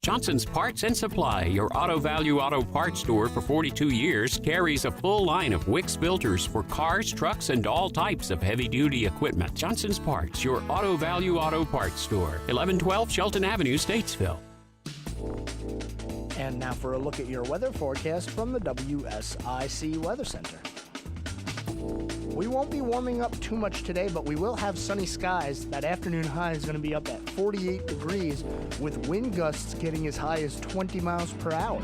Johnson's Parts and Supply, your Auto Value Auto Parts store for 42 years, carries a full line of Wix filters for cars, trucks, and all types of heavy-duty equipment. Johnson's Parts, your Auto Value Auto Parts store, 1112 Shelton Avenue, Statesville. And now for a look at your weather forecast from the WSIC Weather Center. We won't be warming up too much today, but we will have sunny skies. That afternoon high is going to be up at 48 degrees with wind gusts getting as high as 20 miles per hour.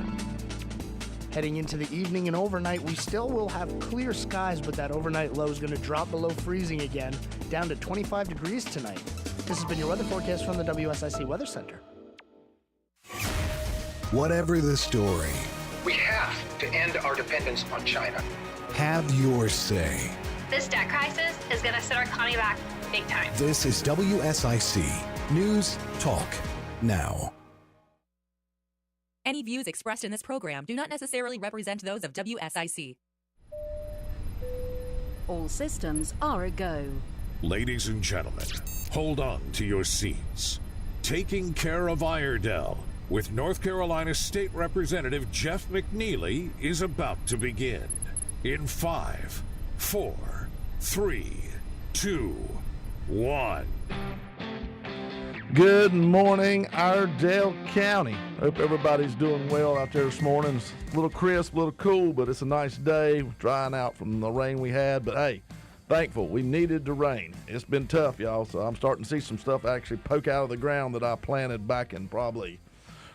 Heading into the evening and overnight, we still will have clear skies, but that overnight low is going to drop below freezing again, down to 25 degrees tonight. This has been your weather forecast from the WSIC Weather Center. Whatever the story, we have to end our dependence on China. Have your say. This debt crisis is going to set our economy back big time. This is WSIC News Talk Now. Any views expressed in this program do not necessarily represent those of WSIC. All systems are a go. Ladies and gentlemen, hold on to your seats. Taking care of Iredell with North Carolina State Representative Jeff McNeely is about to begin. In 5, 4, 3, 2, 1. Good morning, Iredell County. Hope everybody's doing well out there this morning. It's a little crisp, a little cool, but it's a nice day. We're drying out from the rain we had, but hey, thankful. We needed the rain. It's been tough, y'all, so I'm starting to see some stuff actually poke out of the ground that I planted back in probably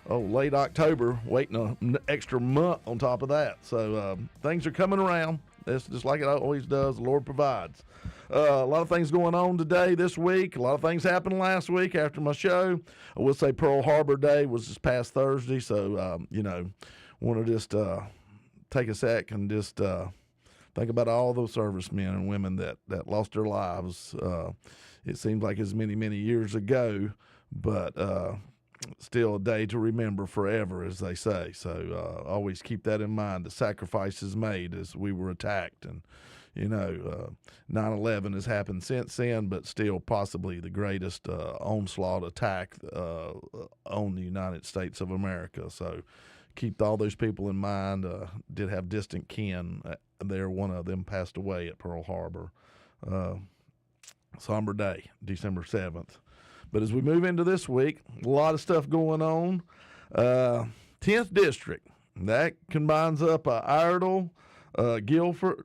late October, waiting an extra month on top of that. So things are coming around. It's just like it always does. The Lord provides. A lot of things going on today, this week. A lot of things happened last week after my show. I will say Pearl Harbor Day was this past Thursday, so, want to just take a sec and just think about all those servicemen and women that lost their lives. It seems like it's many, many years ago, but still a day to remember forever, as they say. So always keep that in mind. The sacrifices made as we were attacked. And, 9/11 has happened since then, but still possibly the greatest onslaught attack on the United States of America. So keep all those people in mind. Did have distant kin there. One of them passed away at Pearl Harbor. Somber day, December 7th. But as we move into this week, a lot of stuff going on. 10th District, that combines up Iredell, Guilford,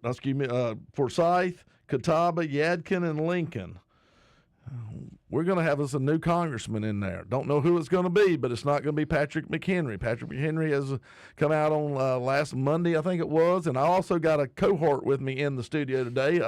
Forsyth, Catawba, Yadkin, and Lincoln. We're going to have us a new congressman in there. Don't know who it's going to be, but it's not going to be Patrick McHenry. Patrick McHenry has come out on last Monday, I think it was, and I also got a cohort with me in the studio today.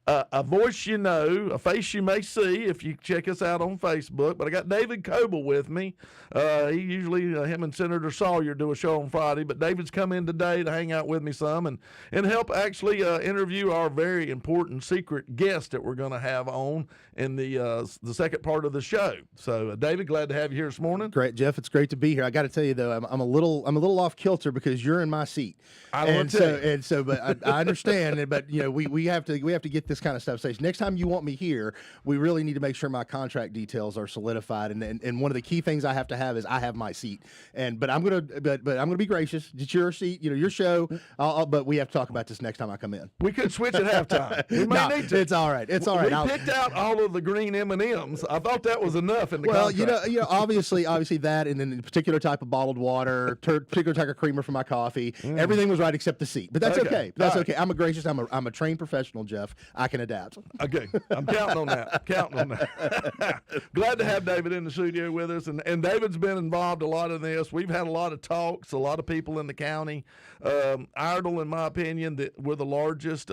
A voice you know, a face you may see if you check us out on Facebook, but I got David Coble with me. He usually, him and Senator Sawyer do a show on Friday, but David's come in today to hang out with me some and help actually interview our very important secret guest that we're going to have on in the second part of the show. So, David, glad to have you here this morning. Great, Jeff. It's great to be here. I got to tell you though, I'm a little off kilter because you're in my seat. But I understand. But we have to get this kind of stuff staged. Next time you want me here, we really need to make sure my contract details are solidified. And one of the key things I have to have is I have my seat. But I'm gonna be gracious. It's your seat. Your show. But we have to talk about this next time I come in. We could switch at halftime. We may need to. It's all right. It's all right. We picked out all of the green M&Ms. I thought that was enough in the contract. Obviously that, and then the particular type of bottled water, particular type of creamer for my coffee. Everything was right except the seat. But that's okay. That's okay. I'm a trained professional, Jeff. I can adapt. Okay. I'm counting on that. Glad to have David in the studio with us. And David's been involved a lot in this. We've had a lot of talks, a lot of people in the county. Iredell, in my opinion, we're the largest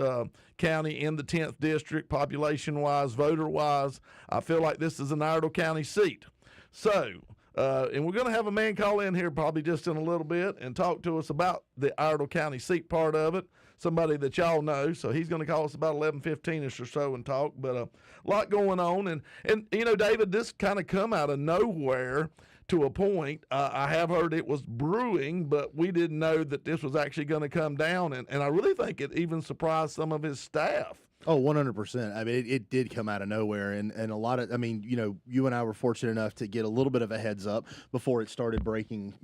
county in the 10th district, population-wise, voter-wise. I feel like this is an Iredell County seat. So, and we're going to have a man call in here probably just in a little bit and talk to us about the Iredell County seat part of it, somebody that y'all know. So he's going to call us about 11:15-ish or so and talk. But a lot going on. And David, this kind of come out of nowhere to a point. I have heard it was brewing, but we didn't know that this was actually going to come down. And I really think it even surprised some of his staff Oh, 100%. I mean, it did come out of nowhere, and a lot of, I mean, you and I were fortunate enough to get a little bit of a heads up before it started breaking,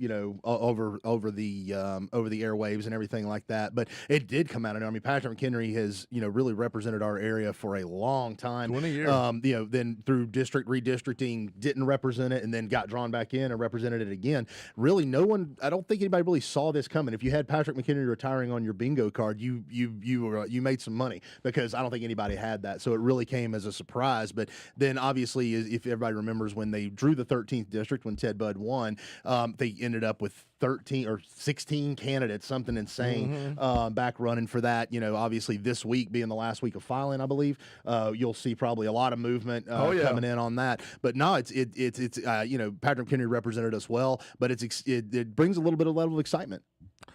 over the airwaves and everything like that. But it did come out of nowhere. I mean, Patrick McHenry has, really represented our area for a long time. 20 years. Then through district redistricting, didn't represent it, and then got drawn back in and represented it again. Really, no one, I don't think anybody really saw this coming. If you had Patrick McHenry retiring on your bingo card, you made some money, because I don't think anybody had that. So it really came as a surprise. But then obviously, if everybody remembers when they drew the 13th district, when Ted Budd won, they ended up with 13 or 16 candidates, something insane, back running for that. Obviously this week being the last week of filing, I believe, you'll see probably a lot of movement coming in on that. But no, it's Patrick McHenry represented us well, but it brings a little bit of level of excitement.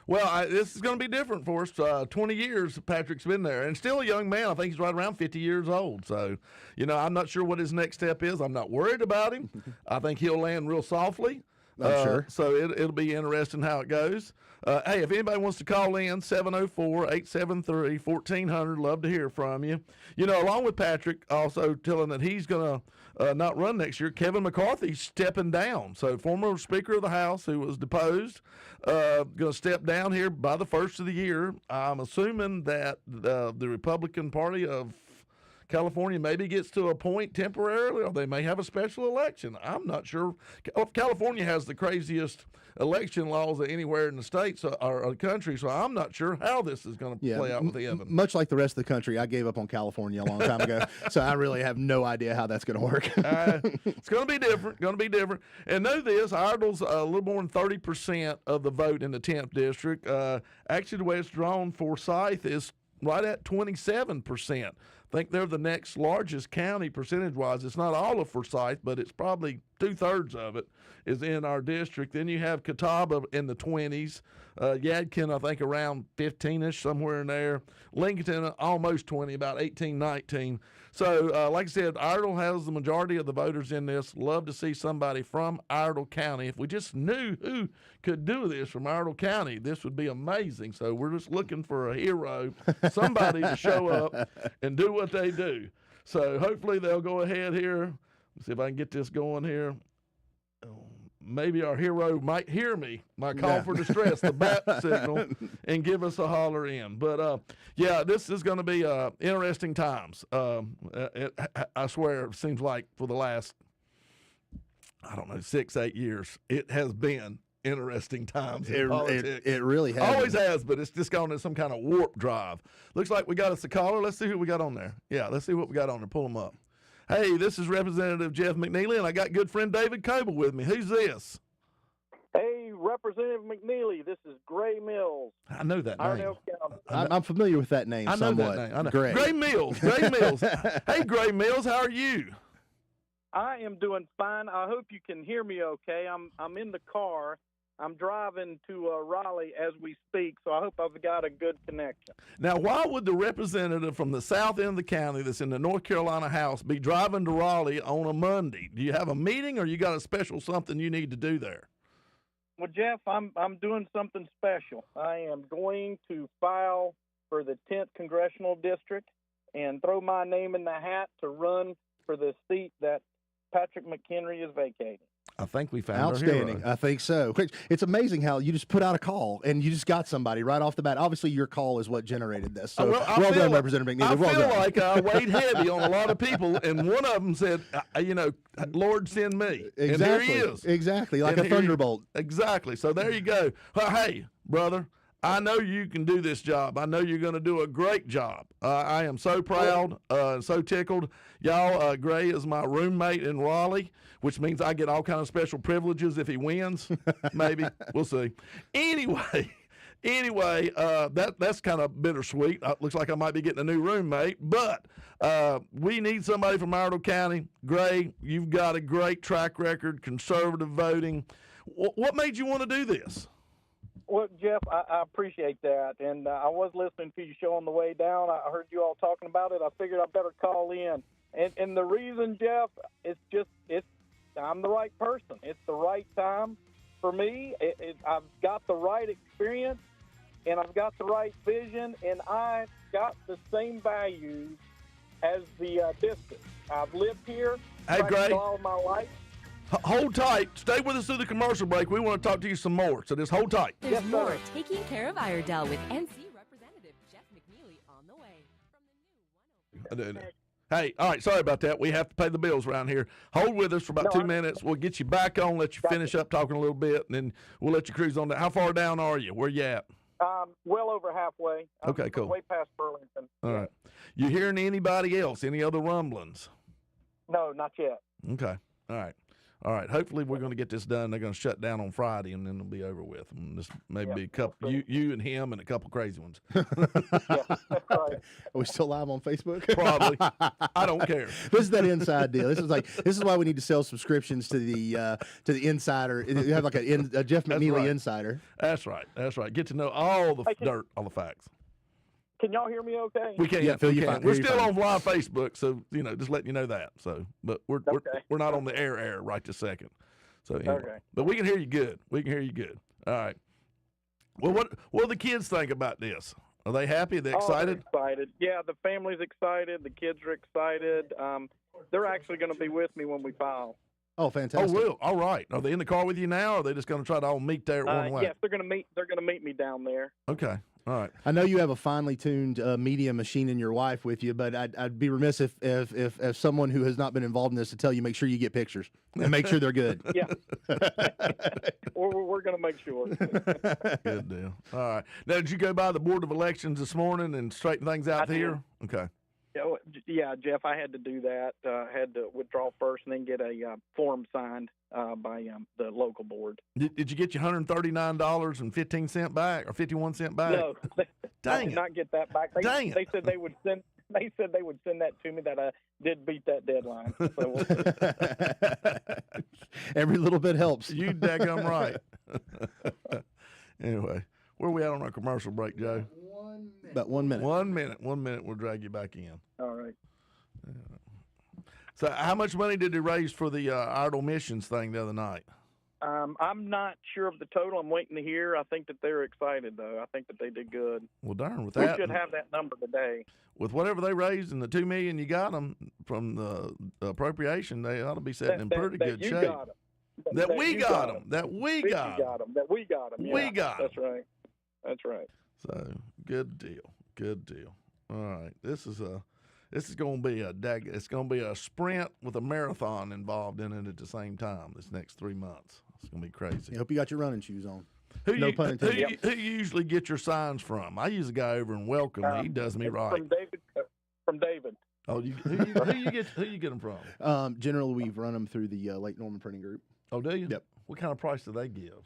Well, this is going to be different for us. 20 years Patrick's been there, and still a young man. I think he's right around 50 years old. So, I'm not sure what his next step is. I'm not worried about him. I think he'll land real softly. I'm sure. So it'll be interesting how it goes. Hey, if anybody wants to call in, 704-873-1400, love to hear from you. Along with Patrick, also telling that he's going to not run next year, Kevin McCarthy's stepping down. So former Speaker of the House, who was deposed, going to step down here by the first of the year. I'm assuming that the Republican Party of California maybe gets to a point temporarily, or they may have a special election. I'm not sure. California has the craziest election laws anywhere in the states or the country, so I'm not sure how this is going to play out with Evan. Much like the rest of the country, I gave up on California a long time ago, so I really have no idea how that's going to work. It's going to be different. And know this, Iredell's a little more than 30% of the vote in the 10th district. Actually, the way it's drawn, Forsyth is right at 27%. I think they're the next largest county percentage-wise. It's not all of Forsyth, but it's probably 2/3 of it is in our district. Then you have Catawba in the 20s. Yadkin, I think, around 15-ish, somewhere in there. Lincoln, almost 20, about 18, 19. So, like I said, Iredell has the majority of the voters in this. Love to see somebody from Iredell County. If we just knew who could do this from Iredell County, this would be amazing. So we're just looking for a hero, somebody to show up and do what they do. So hopefully they'll go ahead here. Let's see if I can get this going here. Maybe our hero might hear me, my call for distress, the bat signal, and give us a holler in. But, this is going to be interesting times. I swear, it seems like for the last, 6-8 years, it has been interesting times in politics. It really has. Always has, but it's just gone in some kind of warp drive. Looks like we got us a caller. Let's see who we got on there. Yeah, let's see what we got on there. Pull them up. Hey, this is Representative Jeff McNeely, and I got good friend David Coble with me. Who's this? Hey, Representative McNeely, this is Gray Mills. I know that name. Iredell County. I'm familiar with that name somewhat. That name. I know. Gray Mills. Hey, Gray Mills, how are you? I am doing fine. I hope you can hear me okay. I'm in the car. I'm driving to Raleigh as we speak, so I hope I've got a good connection. Now, why would the representative from the south end of the county that's in the North Carolina House be driving to Raleigh on a Monday? Do you have a meeting, or you got a special something you need to do there? Well, Jeff, I'm doing something special. I am going to file for the 10th Congressional District and throw my name in the hat to run for the seat that Patrick McHenry is vacating. I think we found outstanding. I think so. It's amazing how you just put out a call and you just got somebody right off the bat. Obviously, your call is what generated this. So well done, Representative McNeely. I feel like I weighed heavy on a lot of people, and one of them said, Lord, send me. Exactly. And there he is. Exactly, like a thunderbolt. Exactly. So there you go. Hey, brother, I know you can do this job. I know you're going to do a great job. I am so proud and so tickled. Y'all, Gray is my roommate in Raleigh, which means I get all kind of special privileges if he wins. Maybe. We'll see. Anyway, that's kind of bittersweet. Looks like I might be getting a new roommate, but we need somebody from Iredell County. Gray, you've got a great track record, conservative voting. What made you want to do this? Well, Jeff, I appreciate that, and I was listening to your show on the way down. I heard you all talking about it. I figured I better call in, and the reason, Jeff, I'm the right person. It's the right time for me. I've got the right experience, and I've got the right vision, and I've got the same values as the distance. I've lived here all of my life. Hold tight. Stay with us through the commercial break. We want to talk to you some more, so just hold tight. There's more Taking Care of Iredell with NC Representative Jeff McNeely on the way. From the new 105. Hey, all right, sorry about that. We have to pay the bills around here. Hold with us for about 2 minutes. We'll get you back on, let you finish up talking a little bit, and then we'll let you cruise on that. How far down are you? Where you at? Well over halfway. Okay, cool. Way past Burlington. All right. You hearing anybody else? Any other rumblings? No, not yet. Okay. All right. All right. Hopefully we're going to get this done. They're going to shut down on Friday, and then it'll be over with. And this maybe a couple, you and him and a couple crazy ones. Yeah, that's right. Are we still live on Facebook? Probably. I don't care. This is that inside deal. This is why we need to sell subscriptions to the insider. You have like a Jeff McNeely insider. That's right. That's right. Get to know all the dirt, all the facts. Can y'all hear me okay? We can. Yeah, Phil, we you're can. fine. We're You're still fine. on live Facebook, so just letting you know that. So, but we're not on the air right this second. So anyway. Okay. But we can hear you good. We can hear you good. All right. Well, what do the kids think about this? Are they happy? Are they excited? They're excited. Yeah, the family's excited. The kids are excited. They're actually going to be with me when we file. Oh, fantastic! Oh, well, all right. Are they in the car with you now, or are they just going to try to all meet there at one way? Yes, they're going to meet. They're going to meet me down there. Okay. All right. I know you have a finely tuned media machine in your wife with you, but I'd be remiss if someone who has not been involved in this to tell you make sure you get pictures and make sure they're good. Yeah. we're going to make sure. Good deal. All right. Now, did you go by the Board of Elections this morning and straighten things out here? Okay. Yeah, Jeff, I had to do that. Had to withdraw first and then get a form signed by the local board. Did you get your $139.15 back or 51 cent back? No, Dang I did not get that back. They said they would send. They said they would send that to me. That I did beat that deadline. So every little bit helps. You daggum right. Anyway, where are we at on our commercial break, Joe? About 1 minute. 1 minute. 1 minute. We'll drag you back in. All right. So, how much money did they raise for the Iredell missions thing the other night? I'm not sure of the total. I'm waiting to hear. I think that they're excited, though. I think that they did good. Well, darn, with we that, should have that number today. With whatever they raised and the $2 million you got them from the appropriation, they ought to be sitting in pretty good shape. Got them. That we got them. That we got them. That we got them. We got them. That's right. That's right. So good deal. Good deal. All right, this is going to be it's going to be a sprint with a marathon involved in it at the same time. This next 3 months, it's going to be crazy. I hope you got your running shoes on. Who pun intended. Who you usually get your signs from? I use a guy over in Welcome. He does me right. From David. Oh, who you get them from? Generally, we've run them through the Lake Norman Printing Group. Oh, do you? Yep. What kind of price do they give?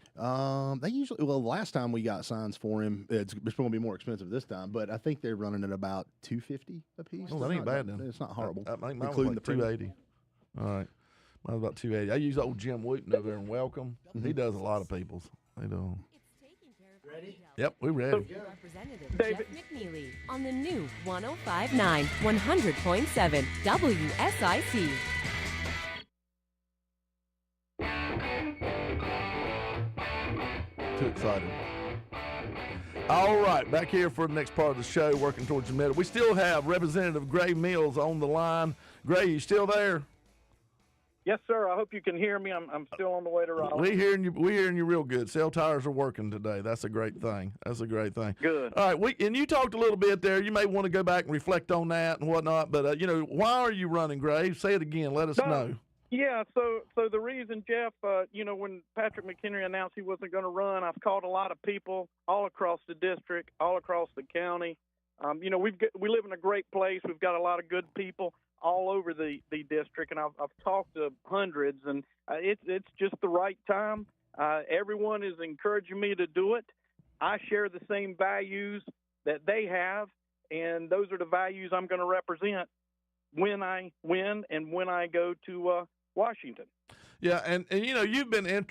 They usually, last time we got signs for him, it's going to be more expensive this time, but I think they're running at about $250 a piece. Oh, that ain't bad then. It's not horrible. I think mine including was the $280. All right. Mine was about $280. I use old Jim Wooten over there in Welcome. He does a lot of people's. They do. Ready? Yep, we're ready. Representative Jeff McNeely on the new 105.9, 100.7 WSIC. Too excited. All right, back here for the next part of the show, working towards the middle. We still have Representative Gray Mills on the line. Gray, you still there? Yes, sir. I hope you can hear me. I'm still on the way to Raleigh. We're hearing you real good. Cell tires are working today. That's a great thing. Good. All right, and you talked a little bit there. You may want to go back and reflect on that and whatnot. But why are you running, Gray? Say it again. Let us know. Yeah. So the reason, Jeff, when Patrick McHenry announced he wasn't going to run, I've called a lot of people all across the district, all across the county. We live in a great place. We've got a lot of good people all over the district, and I've talked to hundreds, and it's just the right time. Everyone is encouraging me to do it. I share the same values that they have, and those are the values I'm going to represent when I win and when I go to Washington. Yeah, and you've been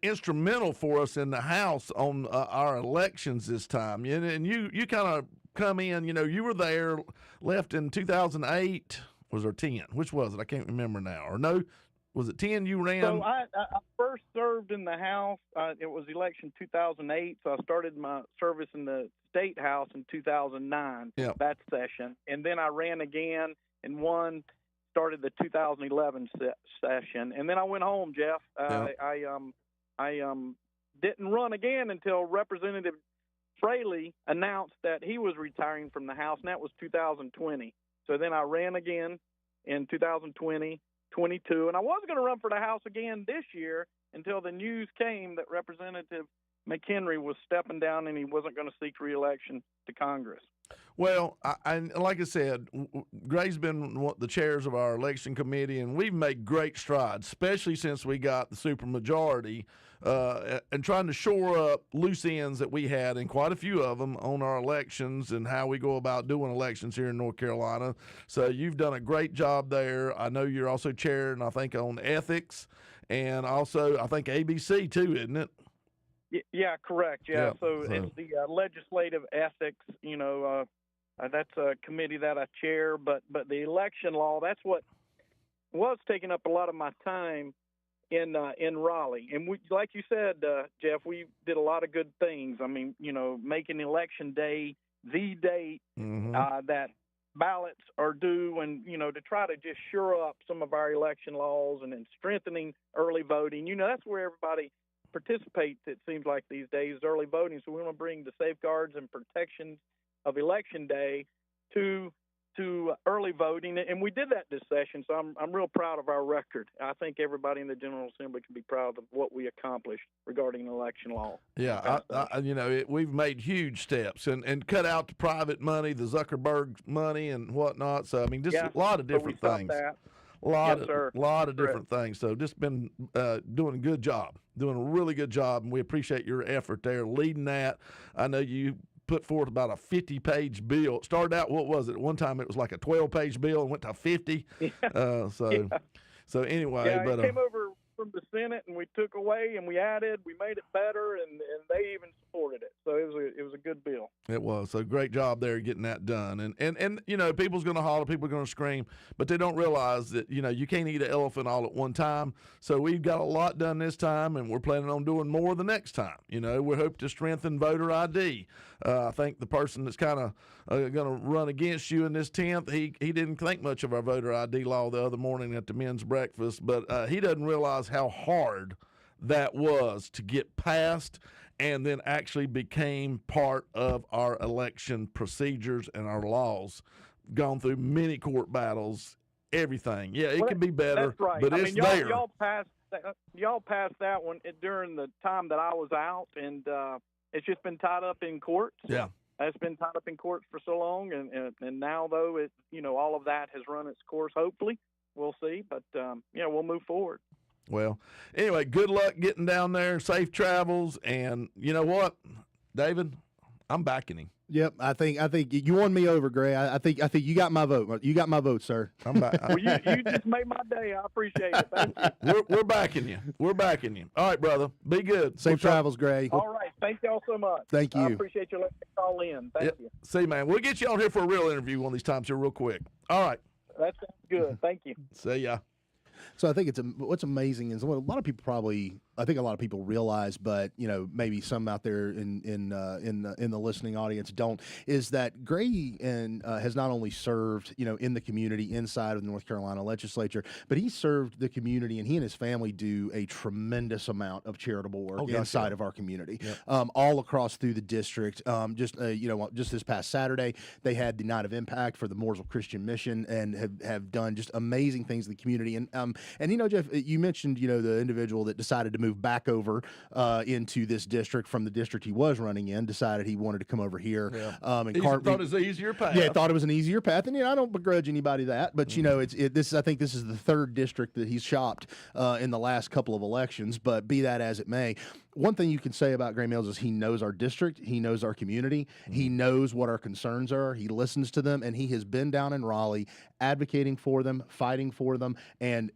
instrumental for us in the House on our elections this time, and you kind of come in. You were there, left in 2008. Was there 10? Which was it? I can't remember now. Or no, was it 10 you ran? So I first served in the House. It was election 2008, so I started my service in the State House in 2009, that session. And then I ran again won. Started the 2011 session, and then I went home, Jeff. I didn't run again until Representative Fraley announced that he was retiring from the House, and that was 2020. So then I ran again in 2020, 22, and I was going to run for the House again this year until the news came that Representative McHenry was stepping down and he wasn't going to seek re-election to Congress. Well, and like I said, Gray's been the chairs of our election committee, and we've made great strides, especially since we got the supermajority, and trying to shore up loose ends that we had, and quite a few of them, on our elections and how we go about doing elections here in North Carolina. So you've done a great job there. I know you're also chairing, I think, on ethics, and also I think ABC too, isn't it? Yeah, correct. Yeah, so it's the legislative ethics. That's a committee that I chair. But the election law, that's what was taking up a lot of my time in Raleigh. And we, like you said, Jeff, we did a lot of good things. I mean, making election day the date that ballots are due, and to try to just shore up some of our election laws, and then strengthening early voting. That's where everybody participates, it seems like these days, early voting. So we want to bring the safeguards and protections of election day to early voting, and we did that this session. So I'm real proud of our record. I think everybody in the General Assembly can be proud of what we accomplished regarding election law. Yeah, we've made huge steps and cut out the private money, the Zuckerberg money, and whatnot. So I mean, just a lot of different things. That. A lot of different things. So just been doing a good job, doing a really good job, and we appreciate your effort there leading that. I know you put forth about a 50-page bill. It started out, what was it? One time it was like a 12-page bill and went to 50. So anyway. Yeah, it came over from the Senate, and we took away and we added, we made it better, and they even supported it. So it was a good bill. It was. So great job there getting that done. And people's going to holler, people are going to scream, but they don't realize that, you can't eat an elephant all at one time. So we've got a lot done this time, and we're planning on doing more the next time. We hope to strengthen voter ID. I think the person that's kind of going to run against you in this 10th, he didn't think much of our voter ID law the other morning at the men's breakfast, but he doesn't realize how hard that was to get passed and then actually became part of our election procedures and our laws. Gone through many court battles, everything. Yeah, it could be better, that's right. But it's there. Y'all passed that one during the time that I was out, and it's just been tied up in courts. Yeah. It's been tied up in courts for so long, and now, though, all of that has run its course, hopefully. We'll see, but, we'll move forward. Well, anyway, good luck getting down there, safe travels, and you know what, David, I'm backing him. Yep, I think you won me over, Gray. I think you got my vote. You got my vote, sir. I'm back. Well, you just made my day. I appreciate it. Thank you. We're backing you. We're backing you. All right, brother. Be good. Safe travels, Gray. All right. Thank y'all so much. Thank you. I appreciate you letting me call in. Thank you. See, man, we'll get you on here for a real interview one of these times here real quick. All right. That sounds good. Thank you. See ya. So I think what's amazing is what a lot of people realize, but maybe some out there in the listening audience don't, is that Gray has not only served in the community inside of the North Carolina legislature, but he served the community, and he and his family do a tremendous amount of charitable work inside of our community, all across through the district. Just this past Saturday, they had the Night of Impact for the Mooresville Christian Mission, and have done just amazing things in the community. And Jeff, you mentioned the individual that decided to move back over into this district from the district he was running in, decided he wanted to come over here. Yeah. He thought it was an easier path. Yeah, thought it was an easier path, and I don't begrudge anybody that, but I think this is the third district that he's shopped in the last couple of elections. But be that as it may, one thing you can say about Gray Mills is he knows our district, he knows our community, he knows what our concerns are, he listens to them, and he has been down in Raleigh advocating for them, fighting for them, and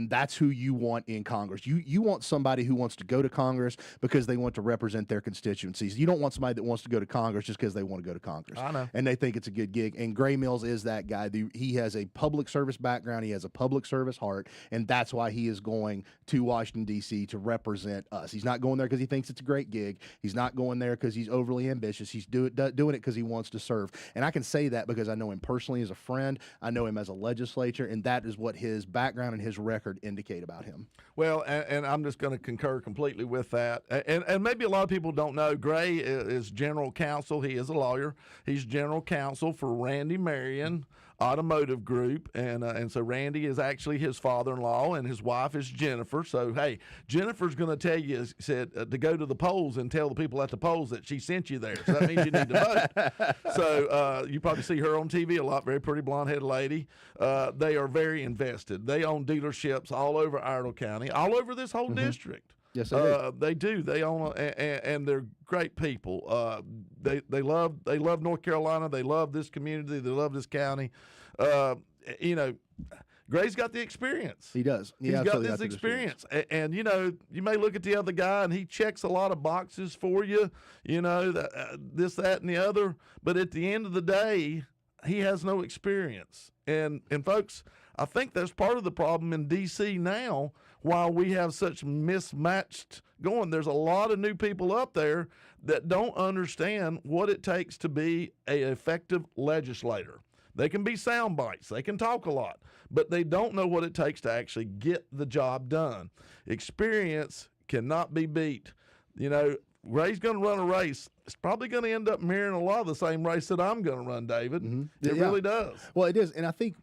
that's who you want in Congress. You want somebody who wants to go to Congress because they want to represent their constituencies. You don't want somebody that wants to go to Congress just because they want to go to Congress. I know. And they think it's a good gig. And Gray Mills is that guy. He has a public service background. He has a public service heart, and that's why he is going to Washington, D.C. to represent us. He's not going there because he thinks it's a great gig. He's not going there because he's overly ambitious. He's doing it because he wants to serve. And I can say that because I know him personally as a friend. I know him as a legislator, and that is what his background and his record indicate about him. Well, and I'm just going to concur completely with that. And maybe a lot of people don't know, Gray is general counsel. He is a lawyer. He's general counsel for Randy Marion Automotive Group, and so Randy is actually his father-in-law, and his wife is Jennifer. So, hey, Jennifer's going to tell you, said, to go to the polls and tell the people at the polls that she sent you there. So that means you need to vote. So you probably see her on TV a lot, very pretty blonde-headed lady. They are very invested. They own dealerships all over Iredell County, all over this whole district. Yes, they do. They own, and they're great people. They love North Carolina. They love this community. They love this county. Gray's got the experience. He does. He's got this experience. And you may look at the other guy, and he checks a lot of boxes for you. This, that, and the other. But at the end of the day, he has no experience. And folks, I think that's part of the problem in D.C. now. While we have such mismatched going, there's a lot of new people up there that don't understand what it takes to be an effective legislator. They can be sound bites, they can talk a lot, but they don't know what it takes to actually get the job done. Experience cannot be beat. Ray's going to run a race. It's probably going to end up mirroring a lot of the same race that I'm going to run, David. It really does. Well, it is, and I think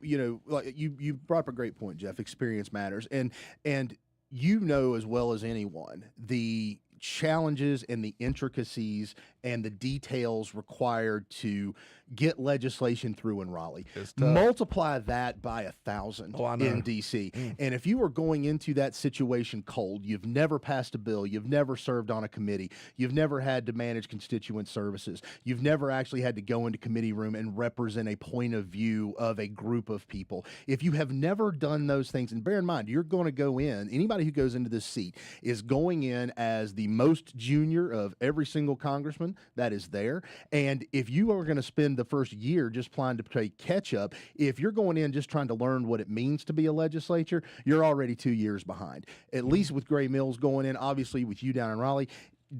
like you brought up a great point, Jeff. Experience matters, and as well as anyone the challenges and the intricacies and the details required to get legislation through in Raleigh. Multiply that by 1,000 in D.C. And if you are going into that situation cold, you've never passed a bill, you've never served on a committee, you've never had to manage constituent services, you've never actually had to go into committee room and represent a point of view of a group of people. If you have never done those things, and bear in mind, you're going to go in, anybody who goes into this seat is going in as the most junior of every single congressman that is there. And if you are going to spend the first year just trying to play catch up, if you're going in just trying to learn what it means to be a legislature, you're already 2 years behind. At least with Gray Mills going in, obviously with you down in Raleigh,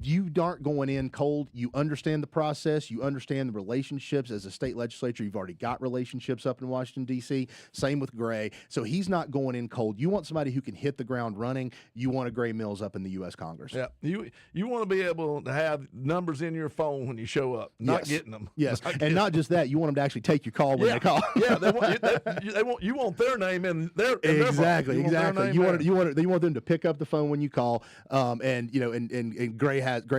you aren't going in cold. You understand the process. You understand the relationships. As a state legislature, you've already got relationships up in Washington, D.C. Same with Gray. So he's not going in cold. You want somebody who can hit the ground running. You want a Gray Mills up in the U.S. Congress. Yeah. You want to be able to have numbers in your phone when you show up, not getting them. Yes. Not just that, you want them to actually take your call when they call. Yeah. You want their name in their Exactly. You want them to pick up the phone when you call. And Gray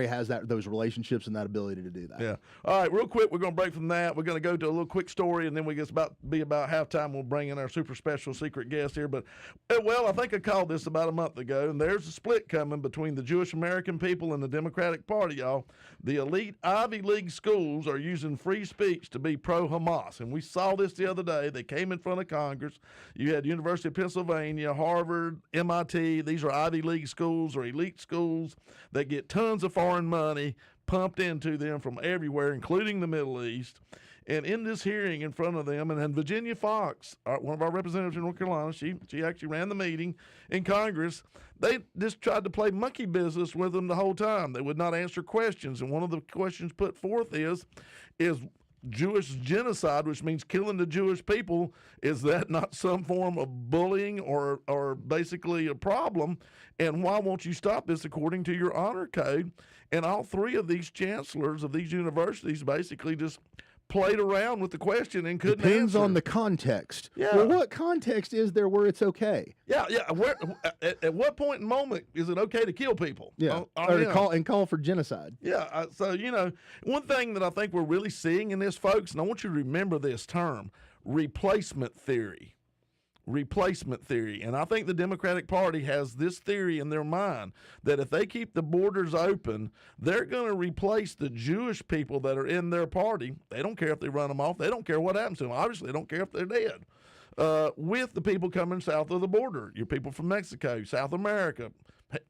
has those relationships and that ability to do that. Yeah. All right, real quick, we're going to break from that. We're going to go to a little quick story, and then we get about halftime. We'll bring in our super special secret guest here. But, I think I called this about a month ago, and there's a split coming between the Jewish American people and the Democratic Party, y'all. The elite Ivy League schools are using free speech to be pro-Hamas, and we saw this the other day. They came in front of Congress. You had University of Pennsylvania, Harvard, MIT. These are Ivy League schools or elite schools that get tons of foreign money pumped into them from everywhere, including the Middle East. And in this hearing in front of them, and Virginia Fox, one of our representatives in North Carolina, she actually ran the meeting in Congress. They just tried to play monkey business with them the whole time. They would not answer questions. And one of the questions put forth is Jewish genocide, which means killing the Jewish people, is that not some form of bullying or basically a problem? And why won't you stop this according to your honor code? And all three of these chancellors of these universities basically just played around with the question and couldn't answer. Depends on the context. Yeah. Well, what context is there where it's okay? Yeah. At what point in moment is it okay to kill people? Yeah. Or to call for genocide. Yeah. So, one thing that I think we're really seeing in this, folks, and I want you to remember this term, replacement theory. Replacement theory. And I think the Democratic Party has this theory in their mind that if they keep the borders open, they're going to replace the Jewish people that are in their party. They don't care if they run them off. They don't care what happens to them. Obviously, they don't care if they're dead. With the people coming south of the border, your people from Mexico, South America.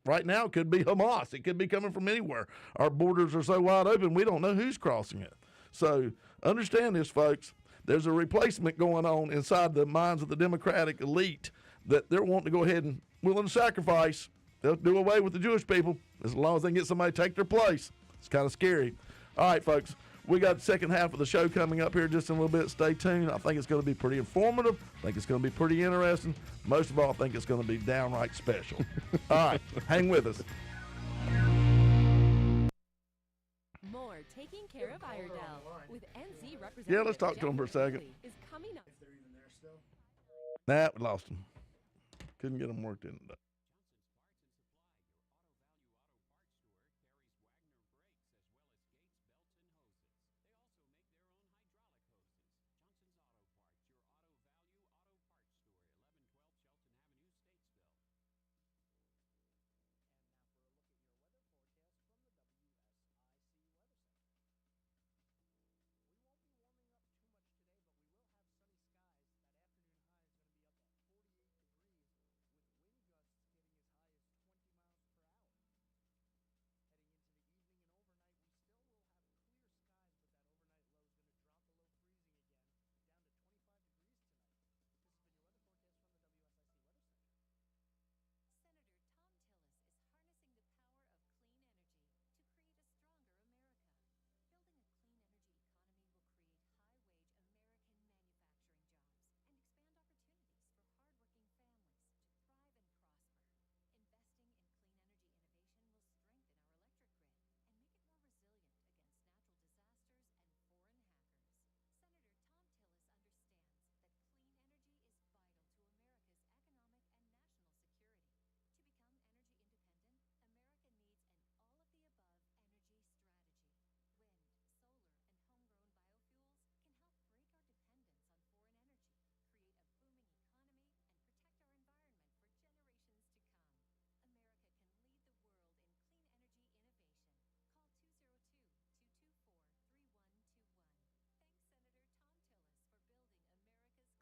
Right now, it could be Hamas. It could be coming from anywhere. Our borders are so wide open, we don't know who's crossing it. So understand this, folks. There's a replacement going on inside the minds of the Democratic elite that they're wanting to go ahead and willing to sacrifice they'll do away with the Jewish people as long as they can get somebody to take their place. It's kind of scary. All right, folks. We got the second half of the show coming up here just in a little bit. Stay tuned. I think it's going to be pretty informative. I think it's going to be pretty interesting. Most of all, I think it's going to be downright special. All right, hang with us. More Taking Care of Iredell with NC Representative. Yeah, let's talk to him for a second. Is coming up. If they're even there still. Nah, we lost him. Couldn't get him worked in today.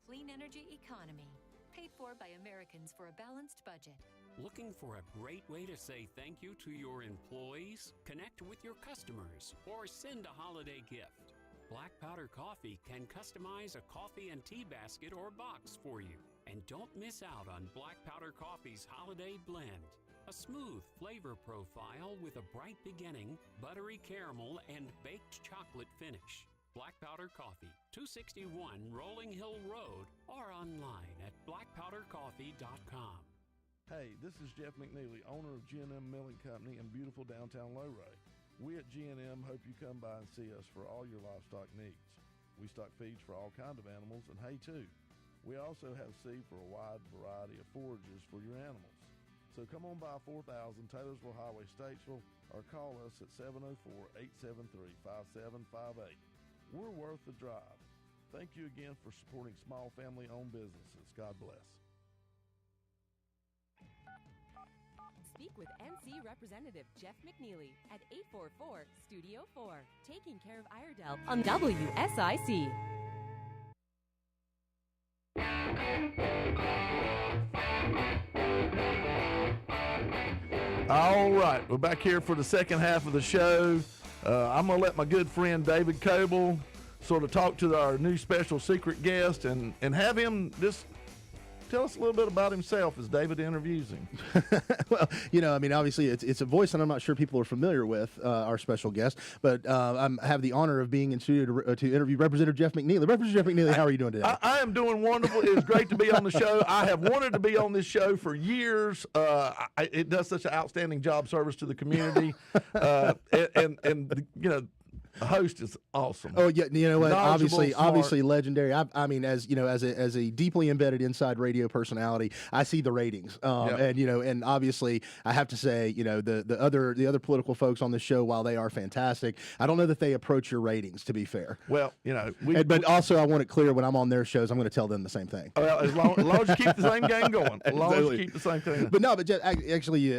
Clean energy economy, paid for by Americans for a balanced budget. Looking for a great way to say thank you to your employees? Connect with your customers or send a holiday gift. Black Powder Coffee can customize a coffee and tea basket or box for you. And don't miss out on Black Powder Coffee's Holiday Blend. A smooth flavor profile with a bright beginning, buttery caramel, and baked chocolate finish. Black Powder Coffee, 261 Rolling Hill Road, or online at blackpowdercoffee.com. Hey, this is Jeff McNeely, owner of G&M Milling Company in beautiful downtown Lowray. We at G&M hope you come by and see us for all your livestock needs. We stock feeds for all kinds of animals and hay too. We also have seed for a wide variety of forages for your animals. So come on by 4000 Taylorsville Highway, Statesville, or call us at 704-873-5758. We're worth the drive. Thank you again for supporting small family-owned businesses. God bless. Speak with NC Representative Jeff McNeely at 844-STUDIO-4. Taking Care of Iredell on WSIC. All right, we're back here for the second half of the show. I'm going to let my good friend David Coble sort of talk to our new special secret guest and have him just tell us a little bit about himself as David interviews him. Well, obviously it's a voice that I'm not sure people are familiar with, our special guest, but I have the honor of being in studio to interview Representative Jeff McNeely. Representative Jeff McNeely, how are you doing today? I am doing wonderful. It is great to be on the show. I have wanted to be on this show for years. It does such an outstanding job service to the community. The host is awesome. Oh yeah, you know what? Obviously legendary. I mean, as a deeply embedded inside radio personality, I see the ratings. And obviously, I have to say, the other political folks on the show, while they are fantastic, I don't know that they approach your ratings. To be fair. Well, but also I want it clear when I'm on their shows, I'm going to tell them the same thing. Well, as long as you keep the same game going, as long as you keep the same thing. But actually,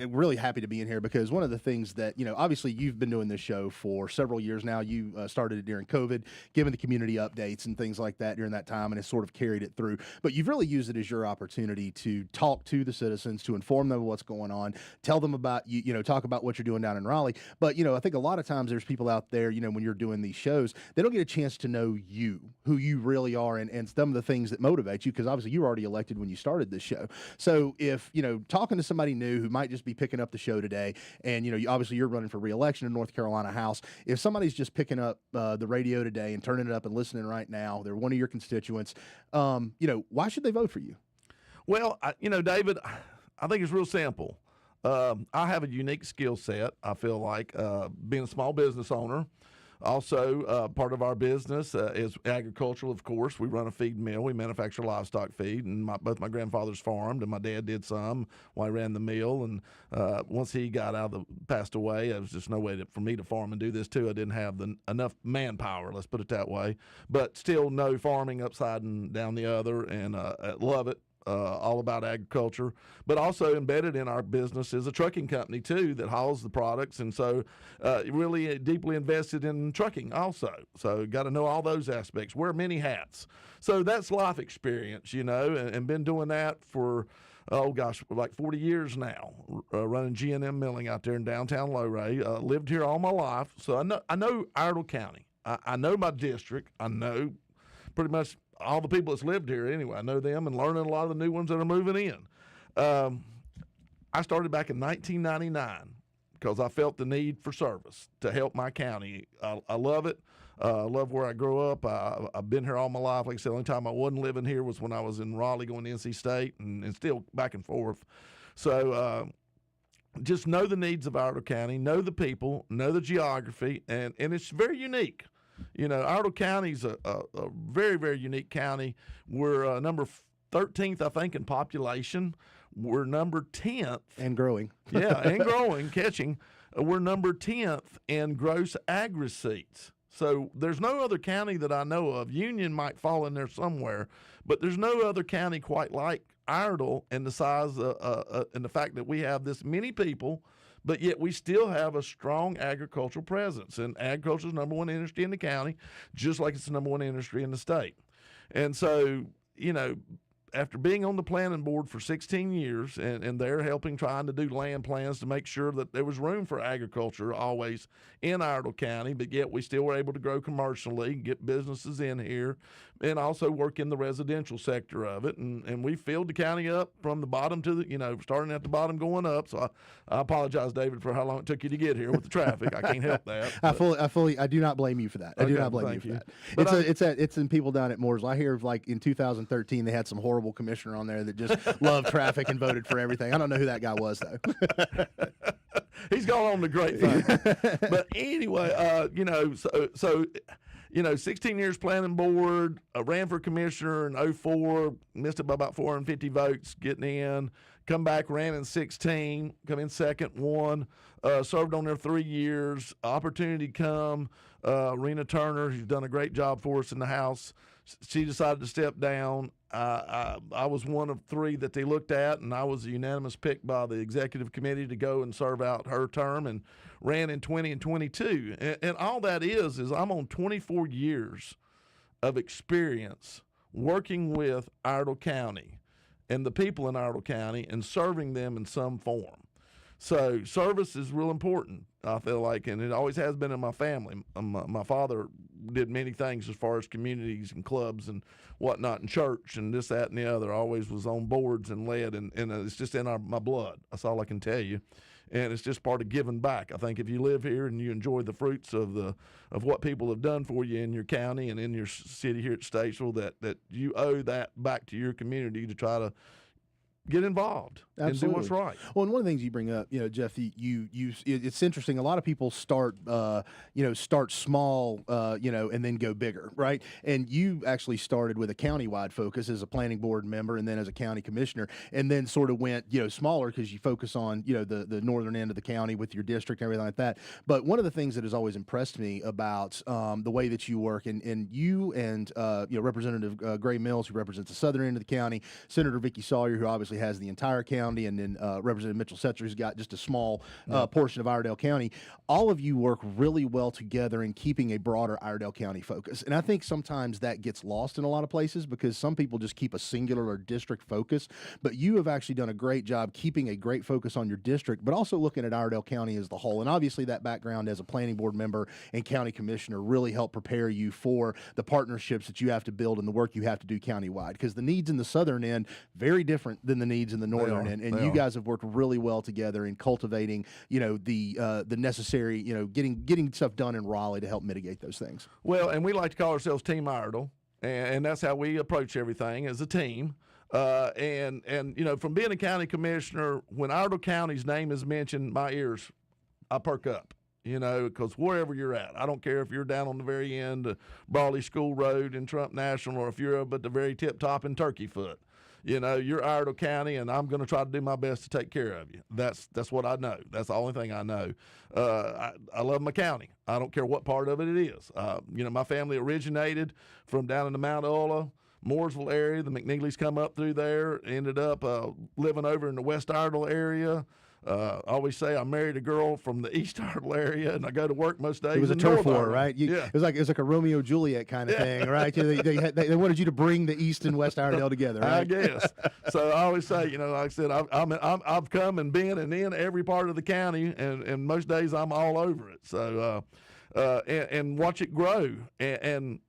really happy to be in here because one of the things that obviously you've been doing doing this show for several years now. You started it during COVID, giving the community updates and things like that during that time, and it's sort of carried it through. But you've really used it as your opportunity to talk to the citizens, to inform them of what's going on, tell them about talk about what you're doing down in Raleigh. But I think a lot of times there's people out there, when you're doing these shows, they don't get a chance to know you, who you really are, and some of the things that motivate you, because obviously you were already elected when you started this show. So if talking to somebody new who might just be picking up the show today, and obviously you're running for re-election in North Carolina House, if somebody's just picking up the radio today and turning it up and listening right now, they're one of your constituents, why should they vote for you? Well, David, I think it's real simple. I have a unique skill set, I feel like, being a small business owner. Also, part of our business is agricultural, of course. We run a feed mill. We manufacture livestock feed, and both my grandfathers farmed, and my dad did some while I ran the mill. And once he passed away, there was just no way for me to farm and do this too. I didn't have enough manpower, let's put it that way. But still know farming upside and down the other, and love it. All about agriculture, but also embedded in our business is a trucking company too that hauls the products, and so really deeply invested in trucking also. So got to know all those aspects, wear many hats. So that's life experience, and been doing that for like 40 years now, running G&M milling out there in downtown Luray. Lived here all my life, so I know Iredell County. I know my district. I know pretty much all the people that's lived here anyway. I know them and learning a lot of the new ones that are moving in. I started back in 1999 because I felt the need for service to help my county. I love it. I love where I grew up. I've been here all my life. Like I said, the only time I wasn't living here was when I was in Raleigh going to NC State and still back and forth. So just know the needs of Iredell County, know the people, know the geography, and it's very unique. Iredell County is a very, very unique county. We're number 13th, I think, in population. We're number 10th. And growing. Yeah, and growing, catching. We're number 10th in gross ag receipts. So there's no other county that I know of. Union might fall in there somewhere, but there's no other county quite like Iredell in the size and the fact that we have this many people, but yet we still have a strong agricultural presence. And agriculture is the number one industry in the county, just like it's the number one industry in the state. And so, after being on the planning board for 16 years and they're trying to do land plans to make sure that there was room for agriculture always in Iredell County, but yet we still were able to grow commercially, get businesses in here, and also work in the residential sector of it. And we filled the county up from the bottom to the, starting at the bottom going up. So I apologize, David, for how long it took you to get here with the traffic. I can't help that. I do not blame you for that. I do not blame you for that. But it's in people down at Mooresville. I hear like in 2013 they had some horrible commissioner on there that just loved traffic and voted for everything. I don't know who that guy was though. He's gone on to great things. But anyway, 16 years planning board, ran for commissioner in 2004, missed it by about 450 votes getting in, come back, ran in 16, come in second, won, served on there 3 years, opportunity come, Rena Turner, who's done a great job for us in the House, she decided to step down. I was one of three that they looked at, and I was a unanimous pick by the executive committee to go and serve out her term, and ran in 20 and 22. And all that is I'm on 24 years of experience working with Iredell County and the people in Iredell County and serving them in some form. So service is real important, I feel like, and it always has been in my family. My father did many things as far as communities and clubs and whatnot, and church and this, that, and the other. Always was on boards and led, and it's just in my blood. That's all I can tell you. And it's just part of giving back. I think if you live here and you enjoy the fruits of what people have done for you in your county and in your city here at Statesville, that you owe that back to your community to try to get involved. Absolutely. And do what's right. Well, and one of the things you bring up, Jeff, it's interesting. A lot of people start small, and then go bigger, right? And you actually started with a countywide focus as a planning board member, and then as a county commissioner, and then sort of went, smaller because you focus on, the northern end of the county with your district and everything like that. But one of the things that has always impressed me about the way that you work, and you and Representative Gray Mills, who represents the southern end of the county, Senator Vicki Sawyer, who obviously obviously has the entire county, and then Representative Mitchell Setcher's got just a small portion of Iredell County. All of you work really well together in keeping a broader Iredell County focus. And I think sometimes that gets lost in a lot of places because some people just keep a singular or district focus. But you have actually done a great job keeping a great focus on your district, but also looking at Iredell County as the whole. And obviously that background as a planning board member and county commissioner really helped prepare you for the partnerships that you have to build and the work you have to do countywide, because the needs in the southern end very different than the needs in the northern end, and you guys have worked really well together in cultivating, the necessary, getting stuff done in Raleigh to help mitigate those things. Well, and we like to call ourselves Team Iredell, and that's how we approach everything as a team. And from being a county commissioner, when Iredell County's name is mentioned, my ears, I perk up. Because wherever you're at, I don't care if you're down on the very end of Brawley School Road in Trump National, or if you're up at the very tip top in Turkey Foot. You're Iredell County, and I'm going to try to do my best to take care of you. That's what I know. That's the only thing I know. I love my county. I don't care what part of it is. My family originated from down in the Mount Ola, Mooresville area. The McNeelys come up through there, ended up living over in the West Iredell area. I always say I married a girl from the East Iredell area, and I go to work most days. It was a turf war, right? It was like a Romeo Romeo-Juliet kind of thing, right? They wanted you to bring the East and West Iredell together, right? I guess. So I always say, like I said, I've come and been and in every part of the county, and most days I'm all over it. So and watch it grow, and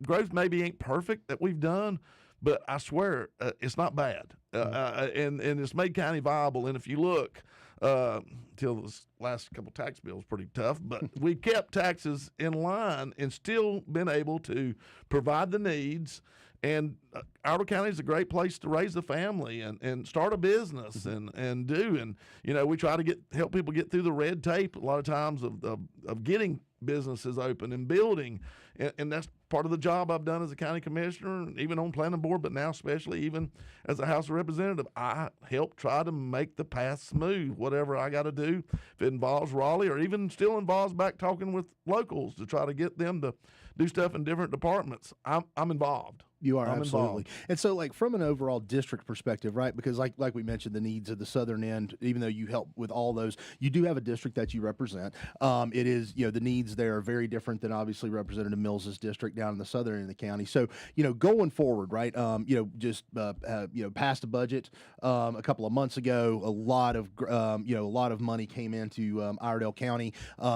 growth maybe ain't perfect that we've done, but I swear it's not bad. And it's made county viable. And if you look, till this last couple tax bills pretty tough, but we kept taxes in line and still been able to provide the needs. And Iredell County is a great place to raise a family and start a business and do. And, we try to help people get through the red tape a lot of times of getting businesses open and building. And that's part of the job I've done as a county commissioner, even on planning board, but now especially even as a House of Representative. I help try to make the path smooth, whatever I got to do. If it involves Raleigh or even still involves back talking with locals to try to get them to do stuff in different departments, I'm involved. You are, I'm absolutely. involved. And so, from an overall district perspective, right, because like we mentioned, the needs of the southern end, even though you help with all those, you do have a district that you represent. It is, the needs there are very different than obviously Representative Mills's district down in the southern end of the county. So, going forward, right, passed a budget a couple of months ago. A lot of money came into Iredell County,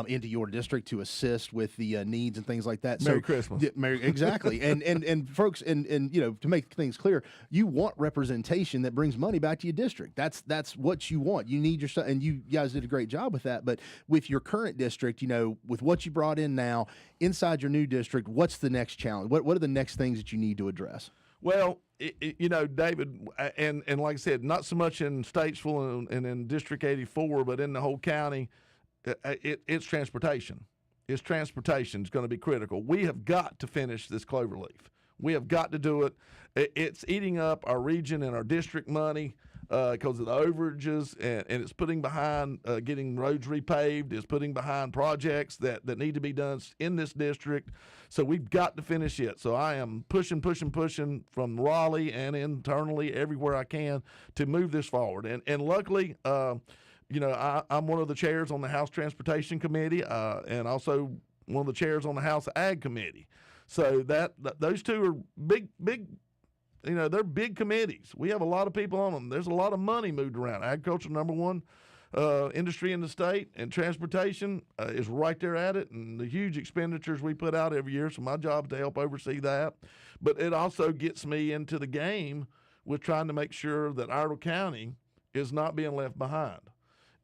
into your district to assist with the needs and things like that. Merry Christmas. Exactly. and folks, and to make things clear, you want representation that brings money back to your district. That's what you want. You need your stuff, and you guys did a great job with that. But with your current district, with what you brought in now inside your new district, what's the next challenge? What are the next things that you need to address? Well, David, and like I said, not so much in Statesville and in District 84, but in the whole county, it's transportation. It's transportation is going to be critical. We have got to finish this cloverleaf. We have got to do it. It's eating up our region and our district money because of the overages, and it's putting behind getting roads repaved. It's putting behind projects that need to be done in this district. So we've got to finish it. So I am pushing from Raleigh and internally everywhere I can to move this forward. And luckily, I'm one of the chairs on the House Transportation Committee and also one of the chairs on the House Ag Committee. So those two are big, they're big committees. We have a lot of people on them. There's a lot of money moved around. Agriculture, number one industry in the state, and transportation is right there at it, and the huge expenditures we put out every year. So my job is to help oversee that. But it also gets me into the game with trying to make sure that Iredell County is not being left behind.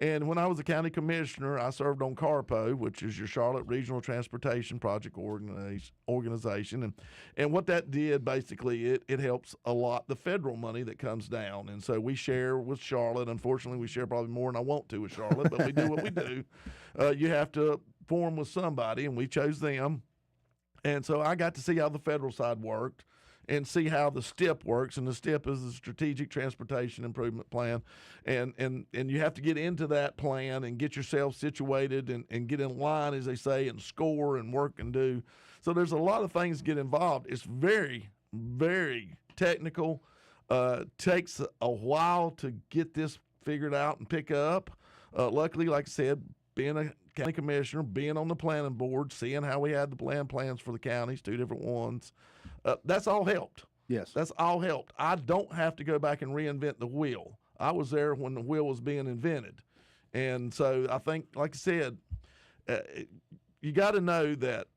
And when I was a county commissioner, I served on CARPO, which is your Charlotte Regional Transportation Project Organization. And what that did, basically, it helps a lot the federal money that comes down. And so we share with Charlotte. Unfortunately, we share probably more than I want to with Charlotte, but we do what we do. You have to form with somebody, and we chose them. And so I got to see how the federal side worked and see how the STIP works. And the STIP is the Strategic Transportation Improvement Plan. And you have to get into that plan and get yourself situated and get in line, as they say, and score and work and do. So there's a lot of things that get involved. It's very, very technical. Takes a while to get this figured out and pick up. Luckily, like I said, being a county commissioner, being on the planning board, seeing how we had the plans for the counties, 2 different ones, that's all helped. Yes. That's all helped. I don't have to go back and reinvent the wheel. I was there when the wheel was being invented. And so I think, like I said, you got to know that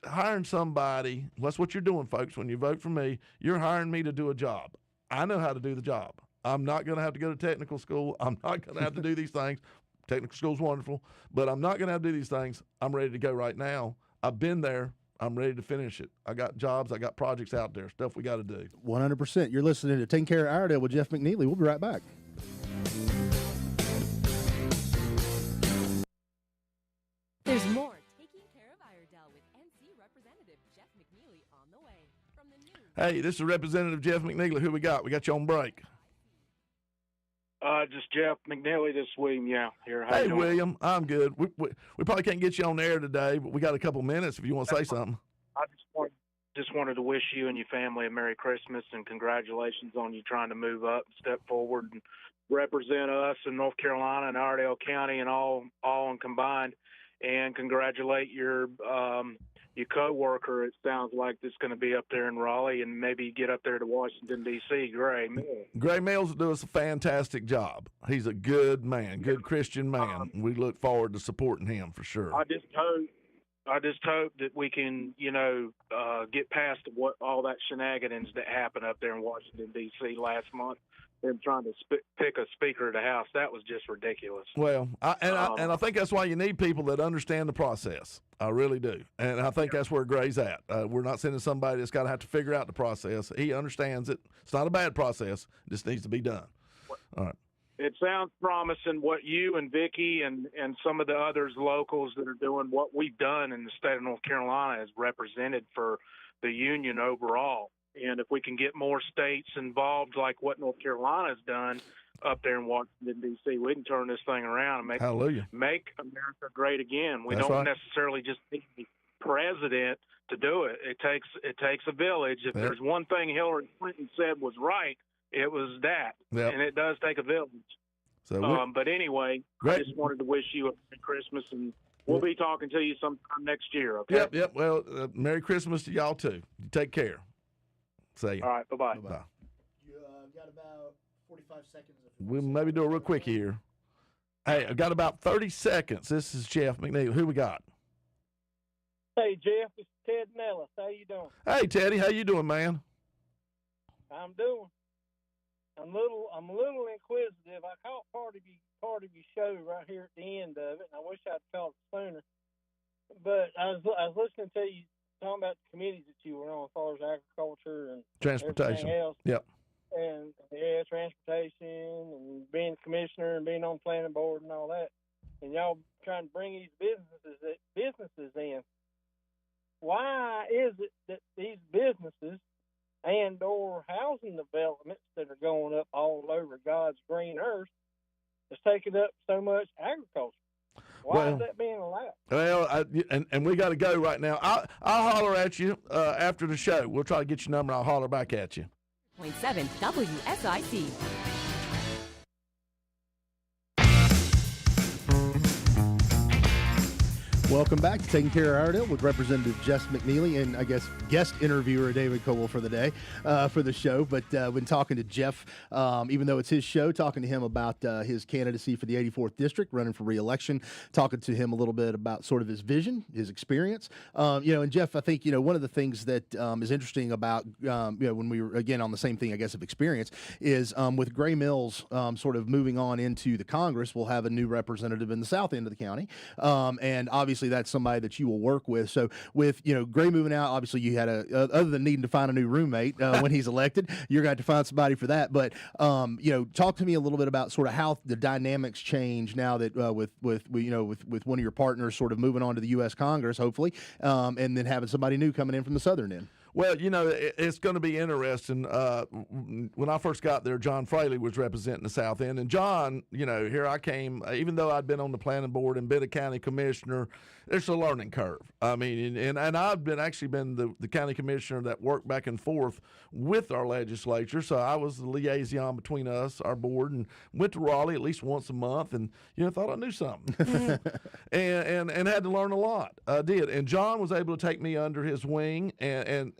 hiring somebody, that's what you're doing, folks. When you vote for me, you're hiring me to do a job. I know how to do the job. I'm not going to have to go to technical school. I'm not going to have to do these things. Technical school's wonderful, but I'm not going to have to do these things. I'm ready to go right now. I've been there. I'm ready to finish it. I got jobs. I got projects out there, stuff we got to do. 100%. You're listening to Taking Care of Iredell with Jeff McNeely. We'll be right back. There's more Taking Care of Iredell with NC Representative Jeff McNeely on the way. From the news. Hey, this is Representative Jeff McNeely. Who we got? We got you on break. Just Jeff McNeely, this is William here. How Hey, you doing? William. I'm good. We probably can't get you on the air today, but we got a couple minutes if you want to say something. I just wanted to wish you and your family a Merry Christmas and congratulations on you trying to move up and step forward and represent us in North Carolina and Iredell County and all and combined. And congratulate your co-worker. It sounds like it's going to be up there in Raleigh, and maybe get up there to Washington, D.C., Gray Mills. Gray Mills will do us a fantastic job. He's a good man, good Christian man. We look forward to supporting him for sure. I just hope that we can, get past all that shenanigans that happened up there in Washington, D.C. last month. Them trying to pick a speaker of the House. That was just ridiculous. Well, I think that's why you need people that understand the process. I really do. And I think that's where Gray's at. We're not sending somebody that's got to have to figure out the process. He understands it. It's not a bad process. It just needs to be done. All right. It sounds promising what you and Vicky and some of the others locals that are doing what we've done in the state of North Carolina has represented for the union overall. And if we can get more states involved like what North Carolina's done up there in Washington, D.C., we can turn this thing around and make America great again. We That's don't right. necessarily just need the president to do it. It takes a village. If there's one thing Hillary Clinton said was right, it was that. Yep. And it does take a village. So but anyway, I just wanted to wish you a Merry Christmas, and we'll be talking to you sometime next year, okay? Yep. Well, Merry Christmas to y'all, too. You take care. See you. All right, bye-bye. Bye. You got about 45 seconds. We'll maybe do it real quick here. Hey, I've got about 30 seconds. This is Jeff McNeely. Who we got? Hey, Jeff, it's Ted Nellis. How you doing? Hey, Teddy. How you doing, man? I'm a little inquisitive. I caught part of your show right here at the end of it, and I wish I'd caught it sooner. But I was listening to you talking about the committees that you were on as far as agriculture and Transportation. everything else. Yep. And transportation and being commissioner and being on planning board and all that. And y'all trying to bring these businesses in. Why is it that these businesses and or housing developments that are going up all over God's green earth is taking up so much agriculture? Why is that being allowed? Well, and we got to go right now. I'll holler at you after the show. We'll try to get your number. I'll holler back at you. 0.7 WSIC. Welcome back to Taking Care of Iredell with Representative Jeff McNeely and, I guess, guest interviewer David Coble for the day, for the show. But when talking to Jeff, even though it's his show, talking to him about his candidacy for the 84th District, running for re-election, talking to him a little bit about sort of his vision, his experience. And Jeff, I think, one of the things that is interesting about, when we were, again, on the same thing, I guess, of experience, is with Gray Mills sort of moving on into the Congress, we'll have a new representative in the south end of the county. And obviously, that's somebody that you will work with. So with, Gray moving out, obviously you had other than needing to find a new roommate when he's elected, you're going to have to find somebody for that. But, talk to me a little bit about sort of how the dynamics change now that with one of your partners sort of moving on to the U.S. Congress, hopefully, and then having somebody new coming in from the southern end. Well, it's going to be interesting. When I first got there, John Fraley was representing the South End. And John, here I came, even though I'd been on the planning board and been a county commissioner, there's a learning curve. I mean, and I've been the county commissioner that worked back and forth with our legislature. So I was the liaison between us, our board, and went to Raleigh at least once a month and, thought I knew something. and had to learn a lot. I did. And John was able to take me under his wing and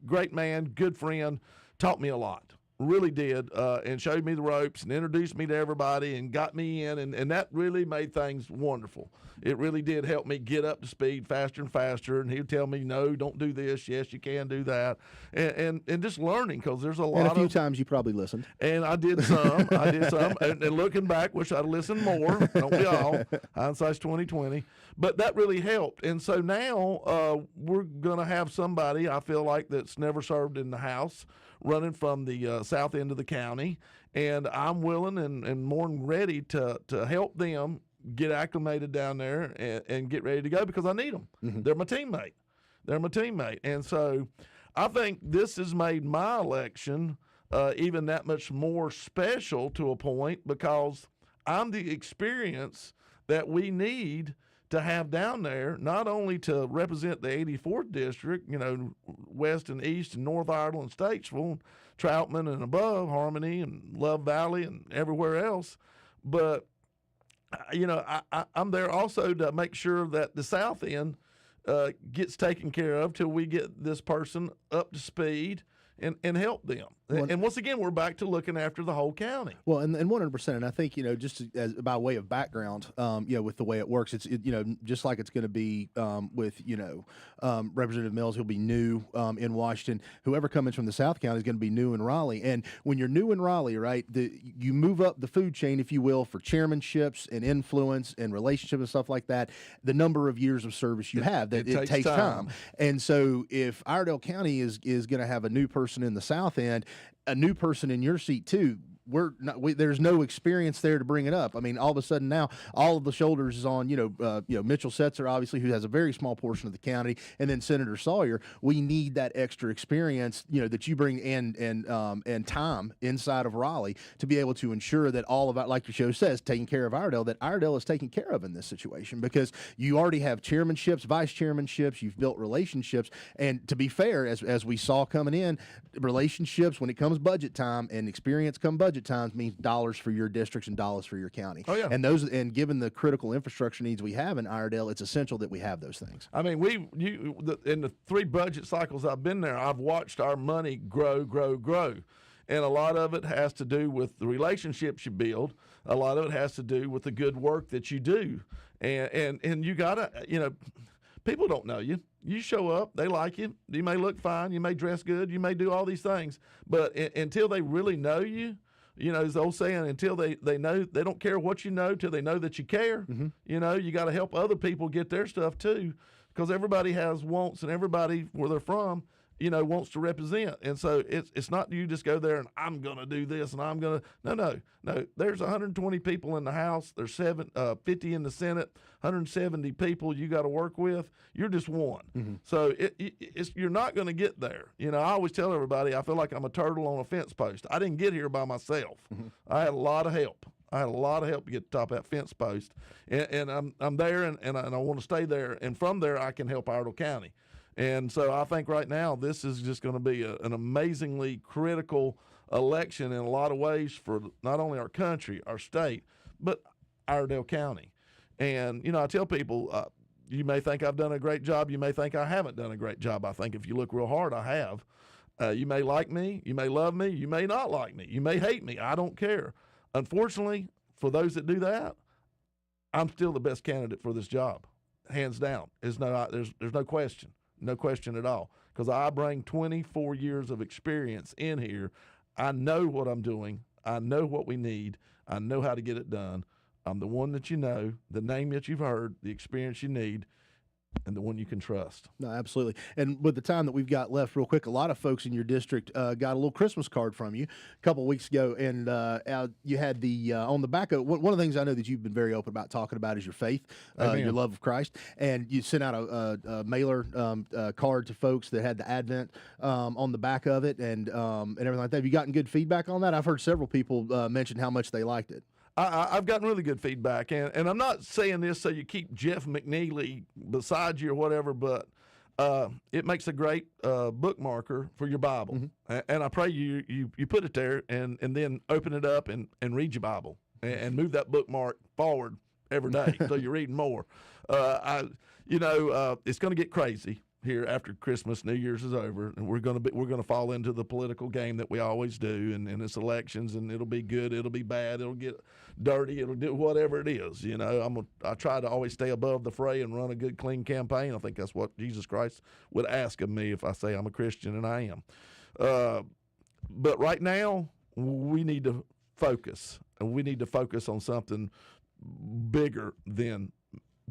great man, good friend, taught me a lot, really did, and showed me the ropes and introduced me to everybody and got me in, and that really made things wonderful. It really did help me get up to speed faster and faster, and he would tell me, no, don't do this, yes, you can do that, and just learning, because there's a lot of... And a few times you probably listened. And I did some, and looking back, wish I'd have listened more, don't we all? Hindsight's 20/20. But that really helped, and so now we're going to have somebody, I feel like, that's never served in the House, running from the south end of the county, and I'm willing and more than ready to help them get acclimated down there and get ready to go, because I need them. Mm-hmm. They're my teammate. And so I think this has made my election even that much more special to a point, because I'm the experience that we need to have down there, not only to represent the 84th district, west and east and North Iredell and Statesville, Troutman and above, Harmony and Love Valley and everywhere else, but I'm there also to make sure that the South End gets taken care of till we get this person up to speed and help them. And once again, we're back to looking after the whole county. Well, and 100%. And I think, just as by way of background, with the way it works, it's just like it's going to be with Representative Mills, who'll be new in Washington. Whoever comes from the South County is going to be new in Raleigh. And when you're new in Raleigh, right, you move up the food chain, if you will, for chairmanships and influence and relationship and stuff like that. The number of years of service you have, that it takes time. And so if Iredell County is going to have a new person in the South End, a new person in your seat too, there's no experience there to bring it up. I mean, all of a sudden now, all of the shoulders is on, Mitchell Setzer, obviously, who has a very small portion of the county, and then Senator Sawyer. We need that extra experience, that you bring and time inside of Raleigh to be able to ensure that all of it, like your show says, taking care of Iredell, that Iredell is taken care of in this situation, because you already have chairmanships, vice chairmanships, you've built relationships, and to be fair, as we saw coming in, relationships when it comes budget time and experience come budget times means dollars for your districts and dollars for your county. Oh, yeah. And given the critical infrastructure needs we have in Iredell, it's essential that we have those things. I mean, in the 3 budget cycles I've been there, I've watched our money grow. And a lot of it has to do with the relationships you build. A lot of it has to do with the good work that you do. And you got to, people don't know you. You show up, they like you. You may look fine, you may dress good, you may do all these things. But until they really know you, as the old saying, until they know, they don't care what you know till they know that you care. Mm-hmm. You got to help other people get their stuff too, because everybody has wants, and everybody where they're from, wants to represent. And so it's not you just go there and I'm going to do this and I'm going to, no. There's 120 people in the House. There's 50 in the Senate, 170 people you got to work with. You're just one. Mm-hmm. So you're not going to get there. I always tell everybody, I feel like I'm a turtle on a fence post. I didn't get here by myself. Mm-hmm. I had a lot of help. To get to the top of that fence post. And I'm there and I want to stay there. And from there, I can help Iredell County. And so I think right now this is just going to be an amazingly critical election in a lot of ways for not only our country, our state, but Iredell County. And, I tell people, you may think I've done a great job. You may think I haven't done a great job. I think if you look real hard, I have. You may like me. You may love me. You may not like me. You may hate me. I don't care. Unfortunately, for those that do that, I'm still the best candidate for this job, hands down. There's no question. No question at all, because I bring 24 years of experience in here. I know what I'm doing. I know what we need. I know how to get it done. I'm the one that the name that you've heard, the experience you need. and the one you can trust. No, absolutely. And with the time that we've got left, real quick, a lot of folks in your district got a little Christmas card from you a couple of weeks ago, and you had the on the back of one of the things I know that you've been very open about talking about is your faith, your love of Christ, and you sent out a mailer card to folks that had the Advent on the back of it, and everything like that. Have you gotten good feedback on that? I've heard several people mention how much they liked it. I've gotten really good feedback, and I'm not saying this so you keep Jeff McNeely beside you or whatever, but it makes a great bookmarker for your Bible. Mm-hmm. And I pray you put it there and then open it up and read your Bible and move that bookmark forward every day so you're reading more. It's going to get crazy here after Christmas, New Year's is over, and we're going to fall into the political game that we always do, and it's elections, and it'll be good, it'll be bad, it'll get dirty, it'll do whatever it is. I try to always stay above the fray and run a good, clean campaign. I think that's what Jesus Christ would ask of me if I say I'm a Christian, and I am. But right now, we need to focus, and we need to focus on something bigger than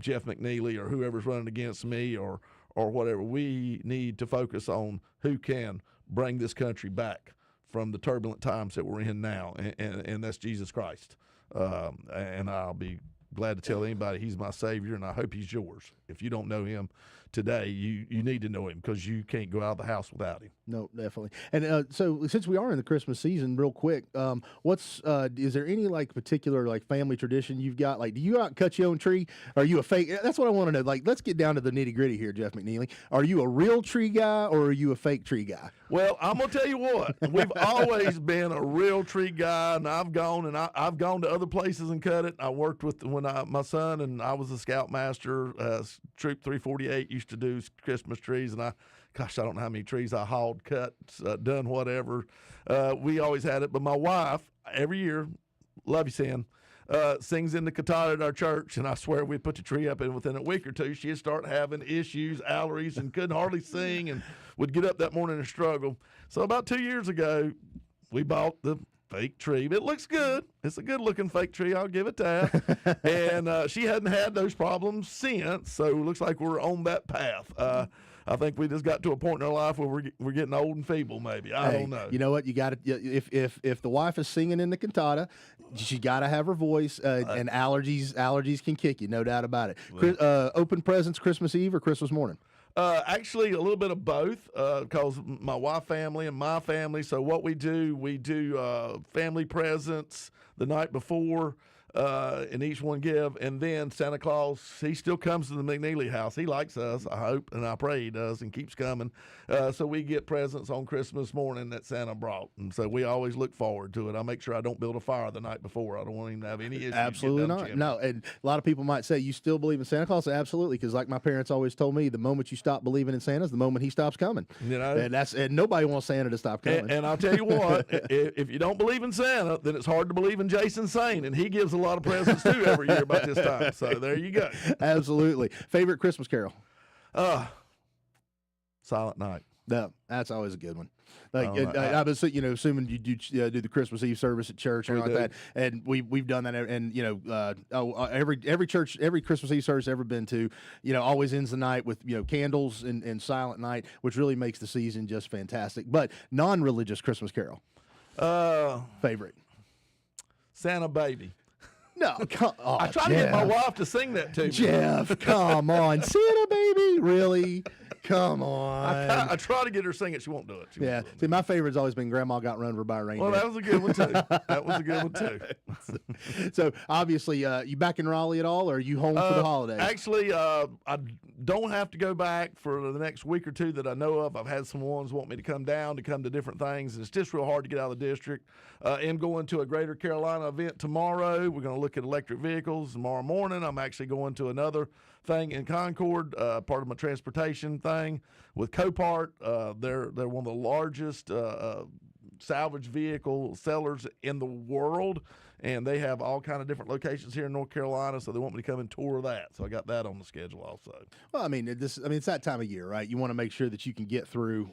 Jeff McNeely or whoever's running against me or whatever. We need to focus on who can bring this country back from the turbulent times that we're in now, and that's Jesus Christ. And I'll be glad to tell anybody he's my Savior, and I hope he's yours. If you don't know him today, you need to know him, because you can't go out of the house without him. No, definitely. And so since we are in the Christmas season, real quick, is there any particular family tradition you've got? Do you go out and cut your own tree? Are you a fake? That's what I want to know. Let's get down to the nitty gritty here, Jeff McNeely. Are you a real tree guy or are you a fake tree guy? Well, I'm gonna tell you what. We've always been a real tree guy, and I've gone to other places and cut it. I worked with my son, and I was a scoutmaster. Troop 348 used to do Christmas trees, and I don't know how many trees I hauled, cut, done whatever. We always had it. But my wife, every year, love you, Sam, sings in the cantata at our church, and I swear we'd put the tree up, and within a week or two, she'd start having issues, allergies, and couldn't hardly sing, and would get up that morning and struggle. So about 2 years ago, we bought the fake tree. It looks good. It's a good-looking fake tree. I'll give it that. And she hadn't had those problems since, so it looks like we're on that path. I think we just got to a point in our life where we're getting old and feeble, maybe. I don't know. You know what? You got to if the wife is singing in the cantata, she got to have her voice, and allergies can kick you, no doubt about it. Open presents Christmas Eve or Christmas morning? Actually, a little bit of both, because my wife family and my family. So what we do family presents the night before, and each one give, and then Santa Claus, he still comes to the McNeely house. He likes us, I hope, and I pray he does, and keeps coming. So we get presents on Christmas morning that Santa brought, and so we always look forward to it. I make sure I don't build a fire the night before. I don't want him to have any issues. Absolutely not. No, and a lot of people might say, you still believe in Santa Claus? Absolutely, because like my parents always told me, the moment you stop believing in Santa is the moment he stops coming. And nobody wants Santa to stop coming. And I'll tell you what, if you don't believe in Santa, then it's hard to believe in Jason Sane, and he gives a lot of presents too every year about this time. So there you go. Absolutely. Favorite Christmas carol? Silent Night. No, that's always a good one. I was, assuming you do the Christmas Eve service at church or like that, and we've done that, and every church, every Christmas Eve service I've ever been to, always ends the night with candles and Silent Night, which really makes the season just fantastic. But non-religious Christmas carol, favorite? Santa Baby. No, I try to get my wife to sing that to me. Jeff, come on. Santa Baby, really? Come on. I try to get her to sing it. She won't do it. See, my favorite's always been Grandma Got Run Over by a Reindeer. Well, that was a good one, too. So, obviously, you back in Raleigh at all, or are you home for the holidays? Actually, I don't have to go back for the next week or two that I know of. I've had some ones want me to come down to come to different things, and it's just real hard to get out of the district. I'm going to a Greater Carolina event tomorrow. We're going to look at electric vehicles tomorrow morning. I'm actually going to another thing in Concord, part of my transportation thing with Copart. They're one of the largest salvage vehicle sellers in the world, and they have all kind of different locations here in North Carolina, so they want me to come and tour that. So I got that on the schedule also. Well, I mean, it's that time of year, right? You want to make sure that you can get through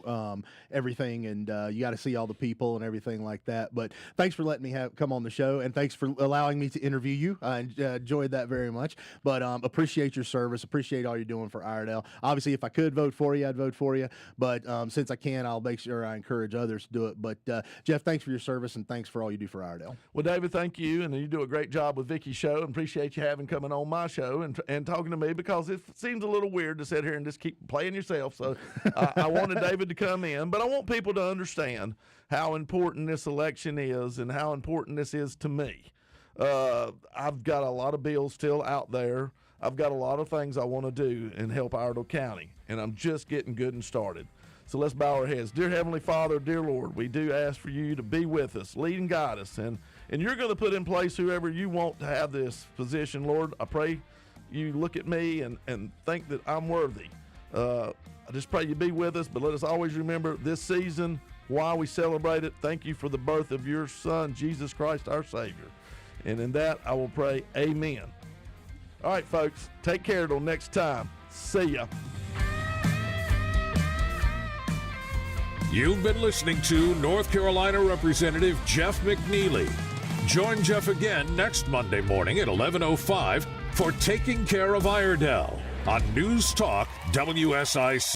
everything, and you got to see all the people and everything like that. But thanks for letting me come on the show, and thanks for allowing me to interview you. I enjoyed that very much. But appreciate your service, appreciate all you're doing for Iredell. Obviously, if I could vote for you, I'd vote for you. But since I can, I'll make sure I encourage others to do it. But Jeff, thanks for your service, and thanks for all you do for Iredell. Well, David, thank you, and you do a great job with Vicky's show, and appreciate you coming on my show and talking to me, because it seems a little weird to sit here and just keep playing yourself. So I wanted David to come in, but I want people to understand how important this election is and how important this is to me. I've got a lot of bills still out there. I've got a lot of things I want to do and help Iredell County, and I'm just getting good and started. So let's bow our heads. Dear Heavenly Father, dear Lord, we do ask for you to be with us, lead and guide us, and you're going to put in place whoever you want to have this position, Lord. I pray you look at me and think that I'm worthy. I just pray you be with us, but let us always remember this season, why we celebrate it. Thank you for the birth of your Son, Jesus Christ, our Savior. And in that, I will pray, amen. All right, folks, take care till next time. See ya. You've been listening to North Carolina Representative Jeff McNeely. Join Jeff again next Monday morning at 11:05 for Taking Care of Iredell on News Talk WSIC.